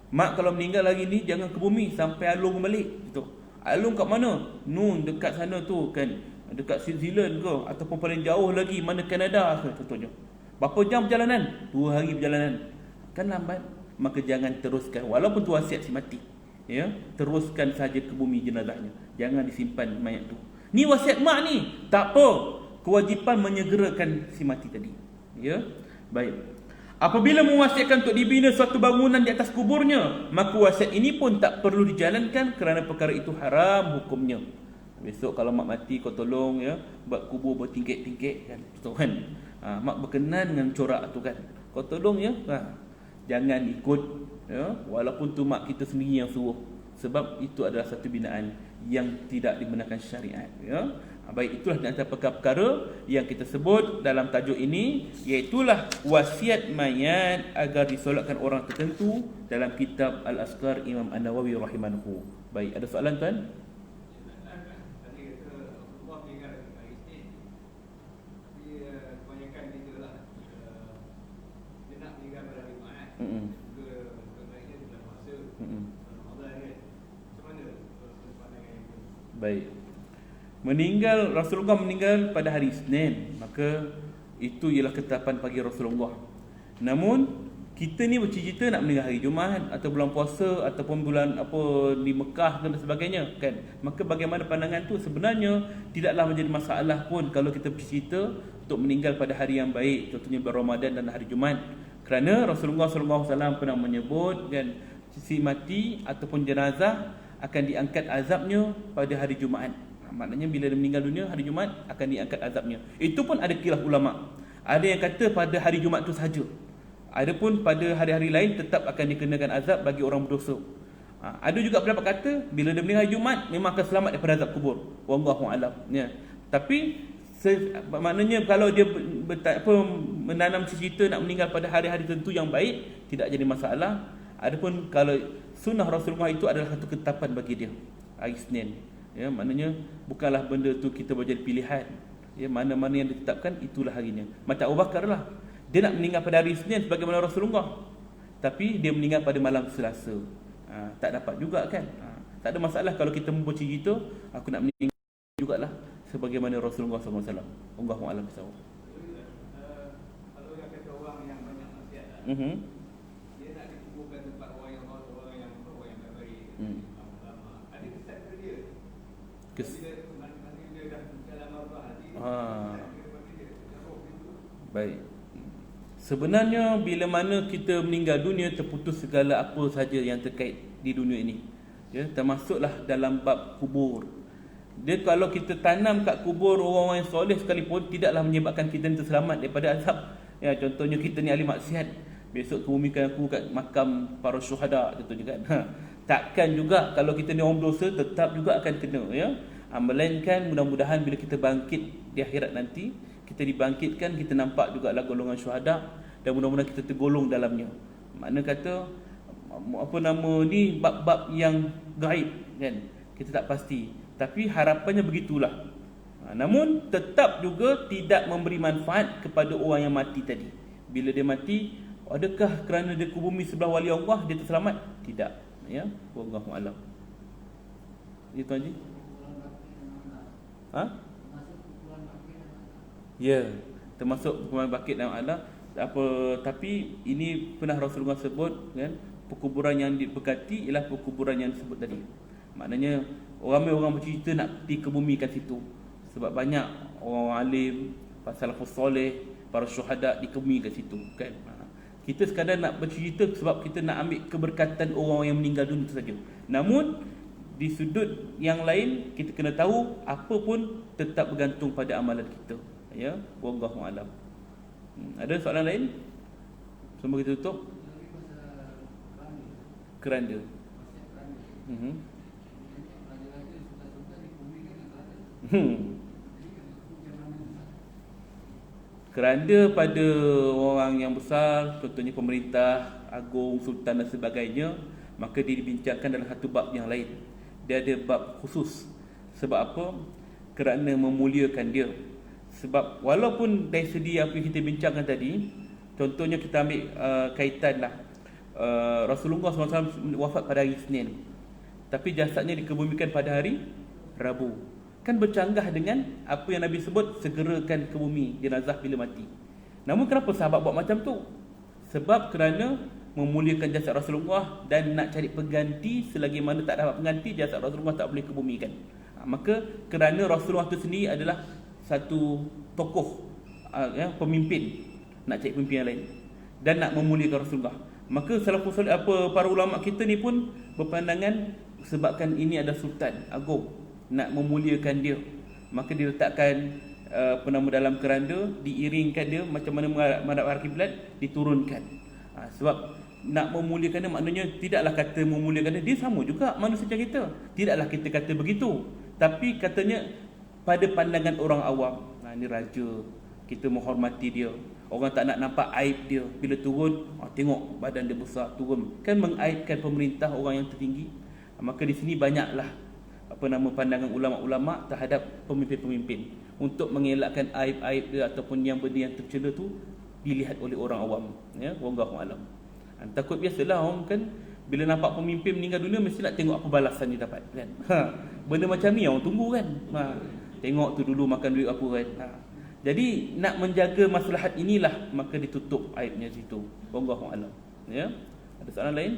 Mak kalau meninggal lagi ni, jangan ke bumi sampai Alung balik. Gitu. Alung kat mana? Nun dekat sana tu kan, dekat New Zealand ke, ataupun paling jauh lagi mana Kanada ke contohnya. Berapa jam perjalanan? 2 hari perjalanan. Kan lambat. Maka jangan teruskan walaupun tu wasiat si mati. Ya, teruskan saja ke bumi jenazahnya. Jangan disimpan mayat tu. Ni wasiat mak ni. Tak apa. Kewajipan menyegerakan si mati tadi. Ya. Baik. Apabila mewasiatkan untuk dibina suatu bangunan di atas kuburnya, maka wasiat ini pun tak perlu dijalankan kerana perkara itu haram hukumnya. Besok kalau mak mati, kau tolong, ya, buat kubur bertingkik-tingkik kan, betul kan? Mak berkenan dengan corak tu kan, kau tolong, ya. Jangan ikut, ya, walaupun tu mak kita sendiri yang suruh, sebab itu adalah satu binaan yang tidak dibenarkan syariat, ya. Baik, itulah di antara perkara-perkara yang kita sebut dalam tajuk ini, iaitulah wasiat mayat agar disolatkan orang tertentu dalam kitab Al-Azkar Imam An-Nawawi rahimahullah. Baik, ada soalan tuan? Mm-mm. Baik. Rasulullah meninggal pada hari Isnin, maka itu ialah ketetapan pagi Rasulullah. Namun kita ni bercita-cita nak meninggal hari Jumaat atau bulan puasa ataupun bulan apa di Mekah dan sebagainya kan. Maka bagaimana pandangan tu sebenarnya tidaklah menjadi masalah pun kalau kita bercita untuk meninggal pada hari yang baik, contohnya bulan Ramadan dan hari Jumaat. Kerana Rasulullah SAW pernah menyebut kan, si mati ataupun jenazah akan diangkat azabnya pada hari Jumaat. Maknanya bila dia meninggal dunia hari Jumaat akan diangkat azabnya. Itu pun ada khilaf ulama. Ada yang kata pada hari Jumaat tu sahaja. Adapun pada hari-hari lain tetap akan dikenakan azab bagi orang berdosa. Ada juga pendapat kata bila dia meninggal hari Jumaat memang akan selamat daripada azab kubur. Wallahu a'lam. Ya. Tapi maknanya kalau dia menanam cita-cita nak meninggal pada hari-hari tertentu yang baik, tidak jadi masalah. Adapun kalau sunnah Rasulullah itu adalah satu ketetapan bagi dia, hari Isnin. Ya, maknanya bukanlah benda tu kita menjadi pilihan. Ya, mana-mana yang ditetapkan itulah harinya. Macam Abu Bakar lah. Dia nak meninggal pada hari Isnin sebagaimana Rasulullah, tapi dia meninggal pada malam Selasa. Tak dapat juga kan. Tak ada masalah kalau kita mempunyai cerita aku nak meninggal jugalah sebagaimana Rasulullah SAW. Allahu a'lam bissawab. Kalau yang kata orang yang banyak maksiat, dia nak dikuburkan tempat orang yang tak baik. Ada kesan ke dia? Bila dia dah dalam Allah baik. Sebenarnya bila mana kita meninggal dunia, terputus segala apa saja yang terkait di dunia ini. Ya, termasuklah dalam bab kubur. Dia kalau kita tanam kat kubur orang-orang yang soleh sekalipun, tidaklah menyebabkan kita terselamat daripada azab. Ya, contohnya kita ni ahli maksiat, besok kebumikan aku kat makam para syuhada contohnya kan. Takkan juga kalau kita ni orang berdosa tetap juga akan kena, ya. Melainkan mudah-mudahan bila kita bangkit di akhirat nanti, kita dibangkitkan, kita nampak jugalah golongan syuhada dan mudah-mudahan kita tergolong dalamnya. Makna kata apa nama ni, bab-bab yang gaib kan, kita tak pasti, tapi harapannya begitulah. Namun tetap juga tidak memberi manfaat kepada orang yang mati tadi. Bila dia mati, adakah kerana dia ke bumi sebelah wali Allah dia terselamat? Tidak, ya. Wallahu a'lam. Itu Haji. Ya, termasuk hukuman bakit dan Allah. Tapi ini pernah Rasulullah sebut kan, perkuburan yang diberkati ialah perkuburan yang disebut tadi. Maknanya orang bercerita nak dikebumikan situ. Sebab banyak orang alim, salafus soleh, para syuhada dikebumikan situ kan. Kita sekadar nak bercerita sebab kita nak ambil keberkatan orang yang meninggal dunia itu saja. Namun di sudut yang lain kita kena tahu apa pun tetap bergantung pada amalan kita. Ya, wallahu a'lam. Ada soalan lain? Sebelum kita tutup. Keranda. Keranda pada orang yang besar, contohnya pemerintah agung, sultan dan sebagainya, maka dia dibincangkan dalam satu bab yang lain. Dia ada bab khusus. Sebab apa? Kerana memuliakan dia. Sebab walaupun dari segi apa yang kita bincangkan tadi, contohnya kita ambil kaitanlah Rasulullah SAW wafat pada hari Isnin, tapi jasadnya dikebumikan pada hari Rabu. Kan bercanggah dengan apa yang Nabi sebut, segerakan ke bumi jenazah bila mati. Namun kenapa sahabat buat macam tu? Sebab kerana memuliakan jasad Rasulullah dan nak cari pengganti, selagi mana tak dapat pengganti, jasad Rasulullah tak boleh kebumikan. Maka kerana Rasulullah itu sendiri adalah satu tokoh, pemimpin, nak cari pemimpin yang lain dan nak memuliakan Rasulullah, maka salafus salih, para ulama kita ni pun berpandangan sebabkan ini ada sultan agung, nak memuliakan dia, maka diletakkan dalam keranda, diiringkan dia macam mana menghadap arah kiblat, diturunkan. Sebab nak memuliakan dia, maknanya tidaklah kata memuliakan dia, dia sama juga manusia macam kita. Tidaklah kita kata begitu, tapi katanya pada pandangan orang awam, ini raja, kita menghormati dia. Orang tak nak nampak aib dia. Bila turun, tengok badan dia besar, turun, kan mengaibkan pemerintah, orang yang tertinggi. Maka di sini banyaklah pandangan ulama-ulama terhadap pemimpin-pemimpin untuk mengelakkan aib-aib dia ataupun yang benda yang tercela tu dilihat oleh orang awam. Ya, wallahu alam. Takut biasalah orang kan Bila nampak pemimpin meninggal dunia, mesti nak tengok apa balasan dia dapat kan. Benda macam ni orang tunggu kan. Tengok tu dulu makan duit apa kan. Jadi nak menjaga maslahat inilah, maka ditutup aibnya situ. Wallahu a'lam. Ya. Ada soalan lain?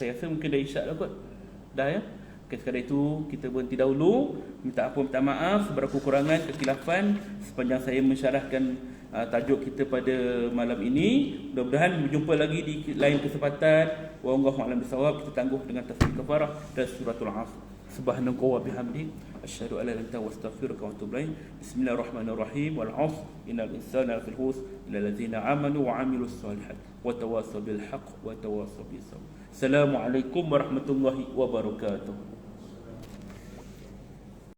Saya rasa mungkin dah isyak lah kot. Dah ya. Okay, sekadar itu kita berhenti dahulu. Minta ampun, minta maaf sebarang kekurangan, kekhilafan sepanjang saya mensyarahkan tajuk kita pada malam ini. Mudah-mudahan berjumpa lagi di lain kesempatan. Wallahu a'lam bissawab. Kita tangguh dengan tasbih kafarah dan suratul Asr. Subhanaka wa bihamdik asyhadu an la ilaha illa anta astaghfiruka wa atubu ilaik. Bismillahirrahmanirrahim. Wal 'asr innal insana lafii khusr illa allazina amanu wa 'amilus solihat wa tawassaw bil haqq wa tawassaw bis sabr. Assalamualaikum warahmatullahi wabarakatuh.